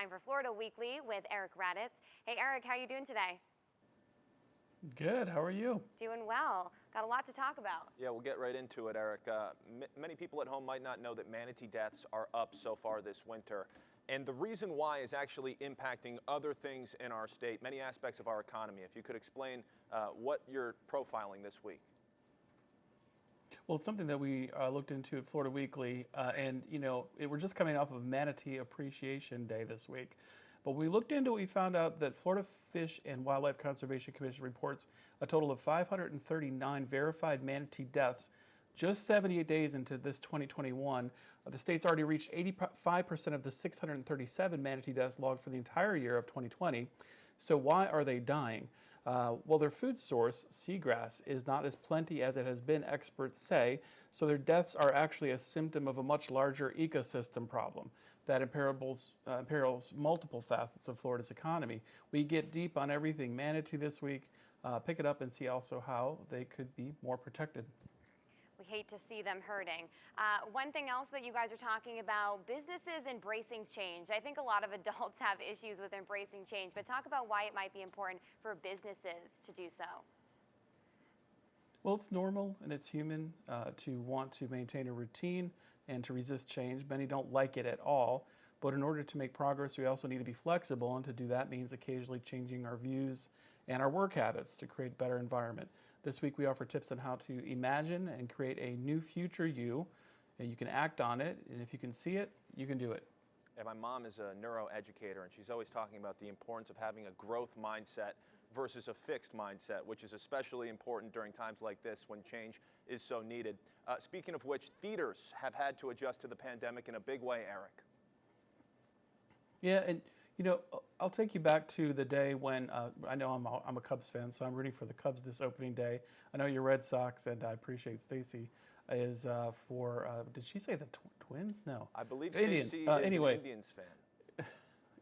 time for Florida Weekly with Eric Raddatz. Hey, Eric, how are you doing today? Good. How are you? Doing well. Got a lot to talk about. Yeah, we'll get right into it, Eric. Many people at home might not know that manatee deaths are up so far this winter. And the reason why is actually impacting other things in our state, many aspects of our economy. If you could explain what you're profiling this week. Well, it's something that we looked into at Florida Weekly, and we're just coming off of Manatee Appreciation Day this week. But when we looked into it, we found out that Florida Fish and Wildlife Conservation Commission reports a total of 539 verified manatee deaths just 78 days into this 2021. The state's already reached 85% of the 637 manatee deaths logged for the entire year of 2020. So why are they dying? Well, their food source, seagrass, is not as plenty as it has been, experts say, so their deaths are actually a symptom of a much larger ecosystem problem that imperils multiple facets of Florida's economy. We get deep on everything manatee this week. Pick it up and see also how they could be more protected. We hate to see them hurting. One thing else that you guys are talking about, businesses embracing change. I think a lot of adults have issues with embracing change, but talk about why it might be important for businesses to do so. Well, it's normal and it's human to want to maintain a routine and to resist change. Many don't like it at all, but in order to make progress, we also need to be flexible, and to do that means occasionally changing our views and our work habits to create a better environment. This week we offer tips on how to imagine and create a new future you, and you can act on it, and if you can see it, you can do it. Yeah, my mom is a neuroeducator, and she's always talking about the importance of having a growth mindset versus a fixed mindset, which is especially important during times like this when change is so needed. Speaking of which, theaters have had to adjust to the pandemic in a big way, Eric. Yeah, and I'll take you back to the day when I know I'm a Cubs fan, so I'm rooting for the Cubs this opening day. I know you're Red Sox, and I appreciate Stacy is for. Did she say the Twins? No, I believe Indians. Stacy is anyway, an Indians fan.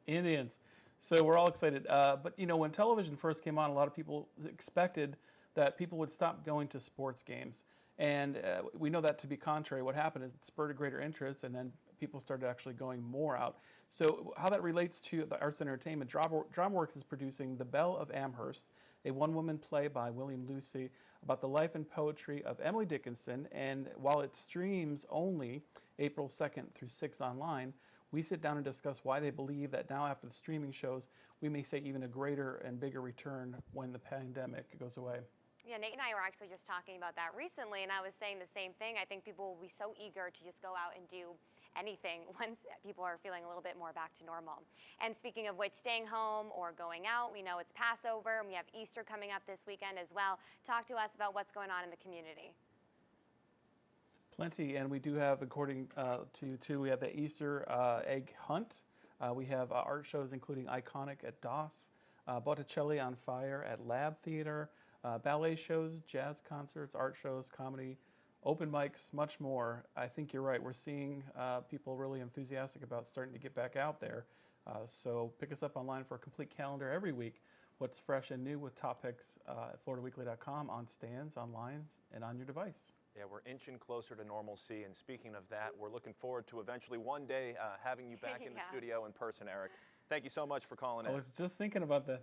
Indians. So we're all excited. But when television first came on, a lot of people expected that people would stop going to sports games. And we know that to be contrary. What happened is it spurred a greater interest, and then people started actually going more out. So how that relates to the arts and entertainment, DramaWorks is producing The Belle of Amherst, a one-woman play by William Lucy about the life and poetry of Emily Dickinson. And while it streams only April 2nd through 6th online, we sit down and discuss why they believe that now after the streaming shows, we may see even a greater and bigger return when the pandemic goes away. Yeah, Nate and I were actually just talking about that recently, and I was saying the same thing. I think people will be so eager to just go out and do anything once people are feeling a little bit more back to normal. And speaking of which, staying home or going out, we know it's Passover, and we have Easter coming up this weekend as well. Talk to us about what's going on in the community. Plenty, and we do have, according to we have the Easter egg hunt. We have art shows including Iconic at Doss, Botticelli on Fire at Lab Theater, ballet shows, jazz concerts, art shows, comedy, open mics, much more. I think you're right. We're seeing people really enthusiastic about starting to get back out there. So pick us up online for a complete calendar every week. What's fresh and new with top picks at FloridaWeekly.com, on stands, on lines, and on your device. Yeah, we're inching closer to normalcy, and speaking of that, we're looking forward to eventually one day having you back in the studio in person, Eric. Thank you so much for calling in. I was just thinking about that.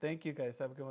Thank you, guys. Have a good one.